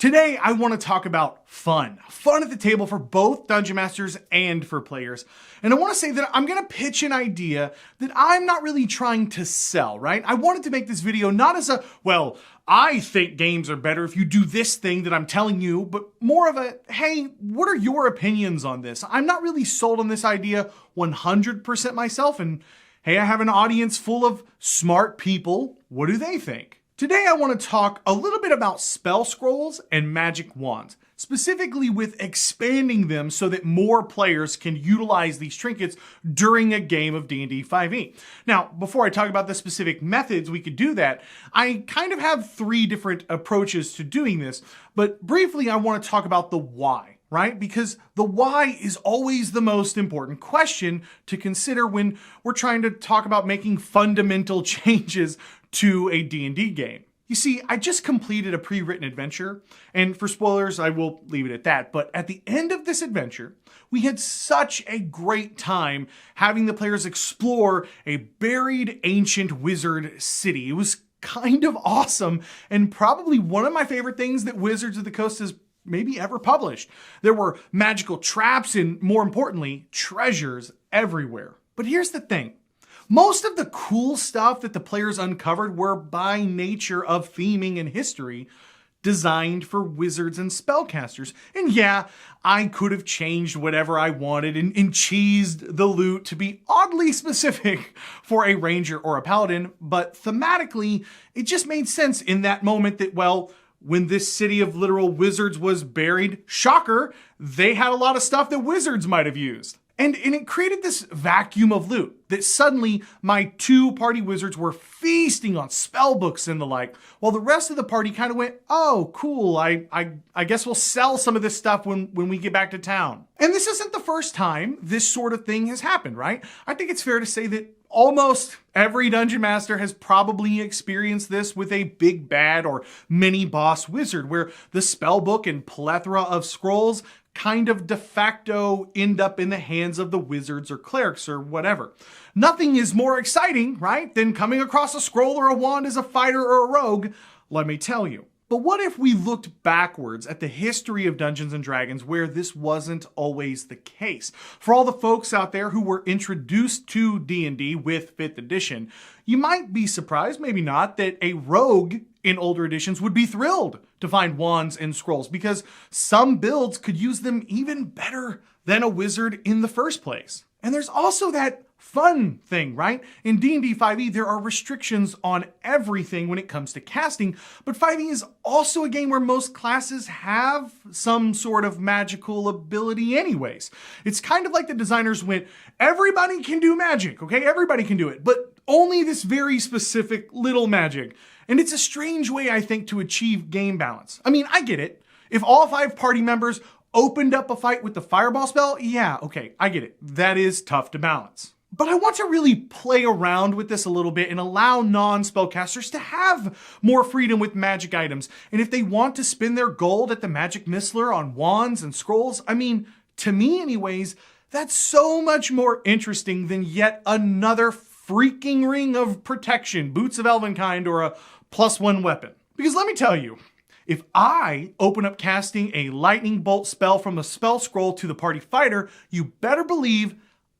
Today, I want to talk about fun. Fun at the table for both Dungeon Masters and for players. And I want to say that I'm going to pitch an idea that I'm not really trying to sell, right? I wanted to make this video not as a, well, I think games are better if you do this thing that I'm telling you, but more of a, hey, what are your opinions on this? I'm not really sold on this idea 100% myself, and hey, I have an audience full of smart people. What do they think? Today I want to talk a little bit about spell scrolls and magic wands, specifically with expanding them so that more players can utilize these trinkets during a game of D&D 5e. Now, before I talk about the specific methods we could do that, I kind of have three different approaches to doing this, but briefly I want to talk about the why. Right? Because the why is always the most important question to consider when we're trying to talk about making fundamental changes to a D&D game. You see, I just completed a pre-written adventure, and for spoilers, I will leave it at that. But at the end of this adventure, we had such a great time having the players explore a buried ancient wizard city. It was kind of awesome, and probably one of my favorite things that Wizards of the Coast has maybe ever published. There were magical traps and, more importantly, treasures everywhere. But here's the thing. Most of the cool stuff that the players uncovered were by nature of theming and history designed for wizards and spellcasters. And yeah, I could have changed whatever I wanted and cheesed the loot to be oddly specific for a ranger or a paladin, but thematically, it just made sense in that moment that, well, when this city of literal wizards was buried, shocker, they had a lot of stuff that wizards might have used. And it created this vacuum of loot that suddenly my two party wizards were feasting on spell books and the like, while the rest of the party kind of went, oh, cool, I guess we'll sell some of this stuff when we get back to town. And this isn't the first time this sort of thing has happened, right? I think it's fair to say that almost every Dungeon Master has probably experienced this with a big bad or mini boss wizard, where the spellbook and plethora of scrolls kind of de facto end up in the hands of the wizards or clerics or whatever. Nothing is more exciting, right, than coming across a scroll or a wand as a fighter or a rogue, let me tell you. But what if we looked backwards at the history of Dungeons & Dragons where this wasn't always the case? For all the folks out there who were introduced to D&D with 5th edition, you might be surprised, maybe not, that a rogue in older editions would be thrilled to find wands and scrolls because some builds could use them even better than a wizard in the first place. And there's also that fun thing, right? In D&D 5e, there are restrictions on everything when it comes to casting, but 5e is also a game where most classes have some sort of magical ability anyways. It's kind of like the designers went, everybody can do magic, okay? Everybody can do it, but only this very specific little magic. And it's a strange way, I think, to achieve game balance. I mean, I get it. If all 5 party members opened up a fight with the fireball spell, yeah, okay, I get it. That is tough to balance. But I want to really play around with this a little bit and allow non-spellcasters to have more freedom with magic items. And if they want to spend their gold at the Magic Missler on wands and scrolls, I mean, to me anyways, that's so much more interesting than yet another freaking ring of protection, Boots of Elvenkind, or a +1 weapon. Because let me tell you, if I open up casting a lightning bolt spell from the spell scroll to the party fighter, you better believe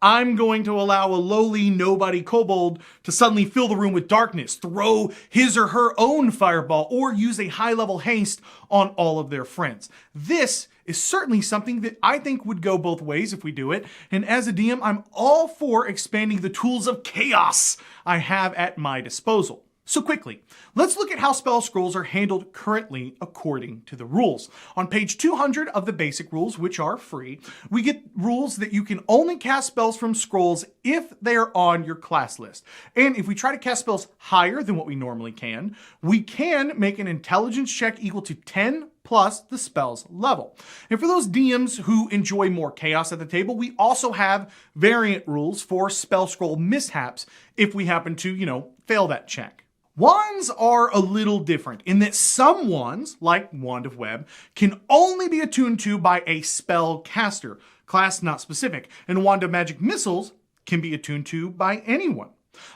I'm going to allow a lowly nobody kobold to suddenly fill the room with darkness, throw his or her own fireball, or use a high-level haste on all of their friends. This is certainly something that I think would go both ways if we do it, and as a DM, I'm all for expanding the tools of chaos I have at my disposal. So quickly, let's look at how spell scrolls are handled currently according to the rules. On page 200 of the basic rules, which are free, we get rules that you can only cast spells from scrolls if they are on your class list. And if we try to cast spells higher than what we normally can, we can make an intelligence check equal to 10 plus the spell's level. And for those DMs who enjoy more chaos at the table, we also have variant rules for spell scroll mishaps if we happen to, fail that check. Wands are a little different in that some wands, like Wand of Web, can only be attuned to by a spell caster, class not specific, and Wand of Magic Missiles can be attuned to by anyone.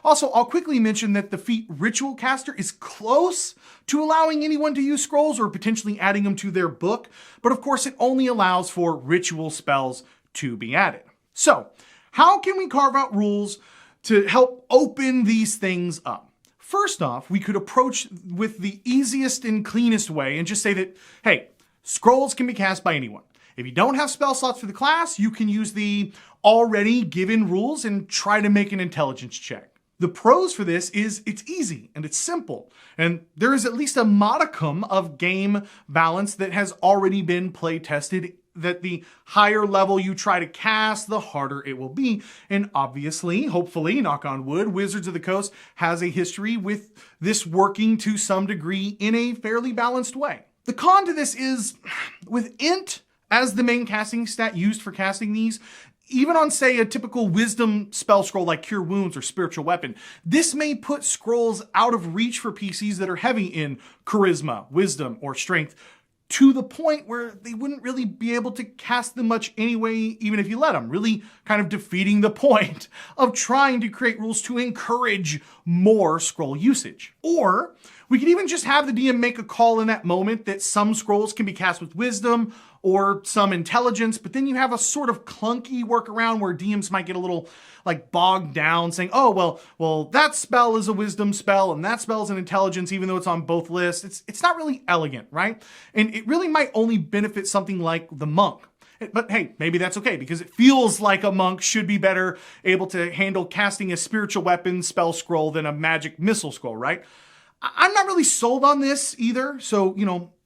Also, I'll quickly mention that the feat Ritual Caster is close to allowing anyone to use scrolls or potentially adding them to their book, but of course it only allows for ritual spells to be added. So, how can we carve out rules to help open these things up? First off, we could approach with the easiest and cleanest way and just say that, hey, scrolls can be cast by anyone. If you don't have spell slots for the class, you can use the already given rules and try to make an intelligence check. The pros for this is it's easy and it's simple, and there is at least a modicum of game balance that has already been play tested, that the higher level you try to cast, the harder it will be. And obviously, hopefully, knock on wood, Wizards of the Coast has a history with this working to some degree in a fairly balanced way. The con to this is, with Int as the main casting stat used for casting these, even on, say, a typical wisdom spell scroll like Cure Wounds or Spiritual Weapon, this may put scrolls out of reach for PCs that are heavy in charisma, wisdom, or strength, to the point where they wouldn't really be able to cast them much anyway, even if you let them, really kind of defeating the point of trying to create rules to encourage more scroll usage. Or we could even just have the DM make a call in that moment that some scrolls can be cast with wisdom or some intelligence, but then you have a sort of clunky workaround where DMs might get a little like bogged down saying, oh, well, that spell is a wisdom spell and that spell is an intelligence, even though it's on both lists. It's not really elegant, right? And it really might only benefit something like the monk. But hey, maybe that's okay, because it feels like a monk should be better able to handle casting a spiritual weapon spell scroll than a magic missile scroll, right? I'm not really sold on this either, so,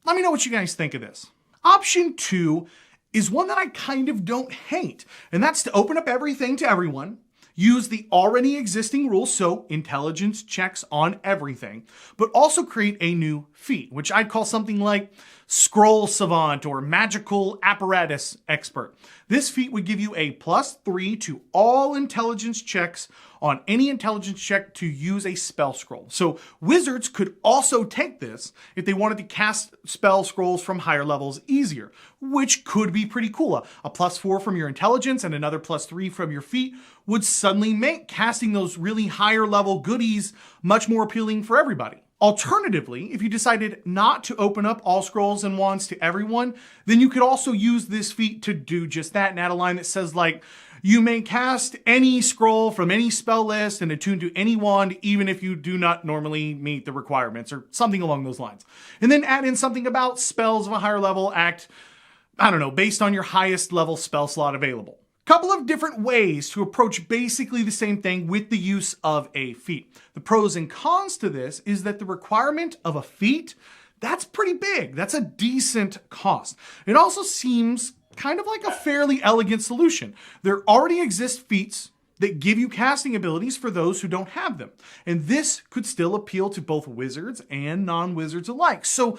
let me know what you guys think of this. Option 2 is one that I kind of don't hate, and that's to open up everything to everyone, use the already existing rules, so intelligence checks on everything, but also create a new feat, which I'd call something like Scroll Savant or Magical Apparatus Expert. This feat would give you a +3 to all intelligence checks on any intelligence check to use a spell scroll. So wizards could also take this if they wanted to cast spell scrolls from higher levels easier, which could be pretty cool. A +4 from your intelligence and another +3 from your feat would suddenly make casting those really higher level goodies much more appealing for everybody. Alternatively, if you decided not to open up all scrolls and wands to everyone, then you could also use this feat to do just that and add a line that says like, you may cast any scroll from any spell list and attune to any wand, even if you do not normally meet the requirements, or something along those lines. And then add in something about spells of a higher level act, based on your highest level spell slot available. Couple of different ways to approach basically the same thing with the use of a feat. The pros and cons to this is that the requirement of a feat, that's pretty big. That's a decent cost. It also seems kind of like a fairly elegant solution. There already exist feats that give you casting abilities for those who don't have them. And this could still appeal to both wizards and non-wizards alike. So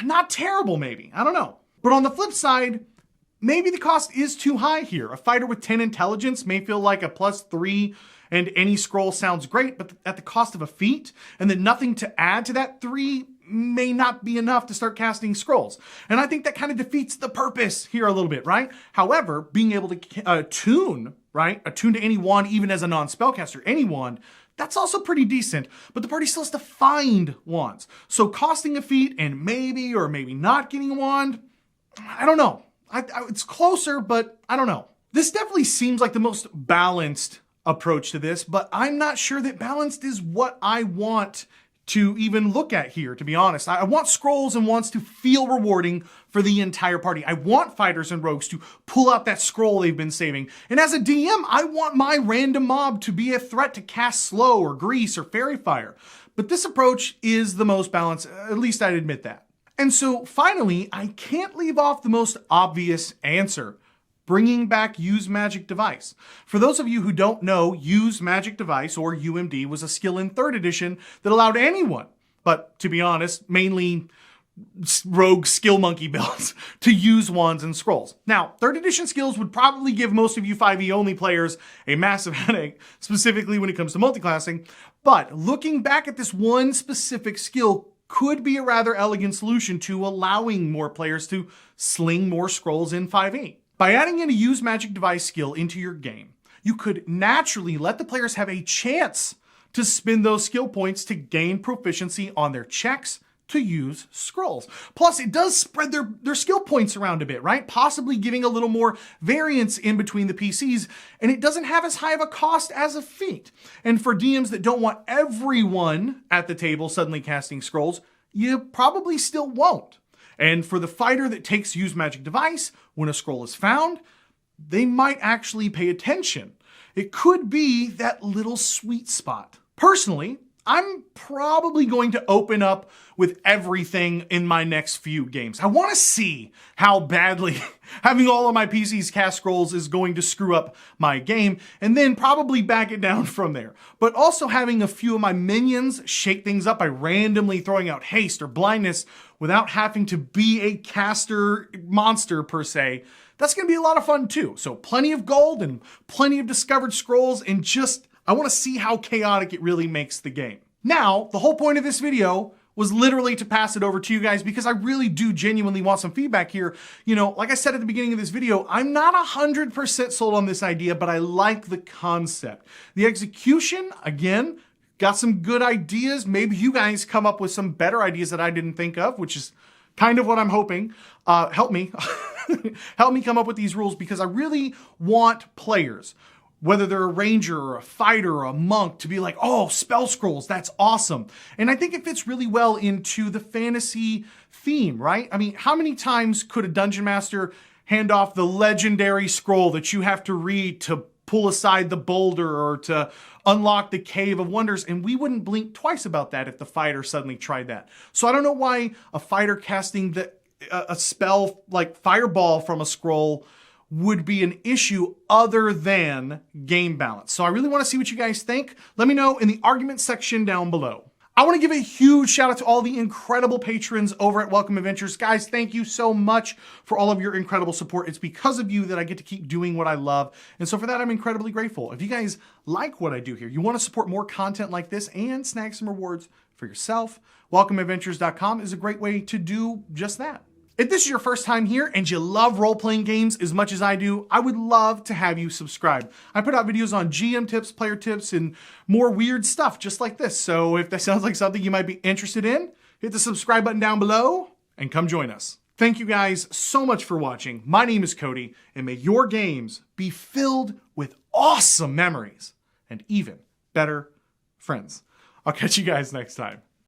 not terrible maybe, I don't know. But on the flip side, maybe the cost is too high here. A fighter with 10 intelligence may feel like a +3 and any scroll sounds great, but at the cost of a feat, and then nothing to add to that 3 may not be enough to start casting scrolls. And I think that kind of defeats the purpose here a little bit, right? However, being able to attune to any wand, even as a non-spellcaster, any wand, that's also pretty decent, but the party still has to find wands. So costing a feat and maybe or maybe not getting a wand, I don't know. It's closer, but I don't know. This definitely seems like the most balanced approach to this, but I'm not sure that balanced is what I want to even look at here, to be honest. I want scrolls and wands to feel rewarding for the entire party. I want fighters and rogues to pull out that scroll they've been saving. And as a DM, I want my random mob to be a threat to cast slow or grease or fairy fire. But this approach is the most balanced, at least I'd admit that. And so finally, I can't leave off the most obvious answer: bringing back Use Magic Device. For those of you who don't know, Use Magic Device, or UMD, was a skill in 3rd edition that allowed anyone, but to be honest, mainly rogue skill monkey builds, to use wands and scrolls. Now, 3rd edition skills would probably give most of you 5e only players a massive headache, specifically when it comes to multiclassing, but looking back at this one specific skill could be a rather elegant solution to allowing more players to sling more scrolls in 5e. By adding in a Use Magic Device skill into your game, you could naturally let the players have a chance to spend those skill points to gain proficiency on their checks to use scrolls. Plus, it does spread their skill points around a bit, right? Possibly giving a little more variance in between the PCs, and it doesn't have as high of a cost as a feat. And for DMs that don't want everyone at the table suddenly casting scrolls, you probably still won't. And for the fighter that takes use magic device, when a scroll is found, they might actually pay attention. It could be that little sweet spot. Personally, I'm probably going to open up with everything in my next few games. I want to see how badly having all of my PCs cast scrolls is going to screw up my game, and then probably back it down from there. But also having a few of my minions shake things up by randomly throwing out haste or blindness without having to be a caster monster per se, that's going to be a lot of fun too. So plenty of gold and plenty of discovered scrolls, and I want to see how chaotic it really makes the game. Now, the whole point of this video was literally to pass it over to you guys because I really do genuinely want some feedback here. You know, like I said at the beginning of this video, I'm not 100% sold on this idea, but I like the concept. The execution, again, got some good ideas. Maybe you guys come up with some better ideas that I didn't think of, which is kind of what I'm hoping. Help me. Help me come up with these rules because I really want players, whether they're a ranger or a fighter or a monk, to be like, oh, spell scrolls, that's awesome. And I think it fits really well into the fantasy theme, right? I mean, how many times could a dungeon master hand off the legendary scroll that you have to read to pull aside the boulder or to unlock the Cave of Wonders? And we wouldn't blink twice about that if the fighter suddenly tried that. So I don't know why a fighter casting a spell like Fireball from a scroll would be an issue other than game balance. So I really want to see what you guys think. Let me know in the argument section down below. I want to give a huge shout out to all the incredible patrons over at Welcome Adventures. Guys, thank you so much for all of your incredible support. It's because of you that I get to keep doing what I love. And so for that, I'm incredibly grateful. If you guys like what I do here, you want to support more content like this and snag some rewards for yourself, welcomeadventures.com is a great way to do just that. If this is your first time here and you love role-playing games as much as I do, I would love to have you subscribe. I put out videos on GM tips, player tips, and more weird stuff just like this. So if that sounds like something you might be interested in, hit the subscribe button down below and come join us. Thank you guys so much for watching. My name is Cody, and may your games be filled with awesome memories and even better friends. I'll catch you guys next time.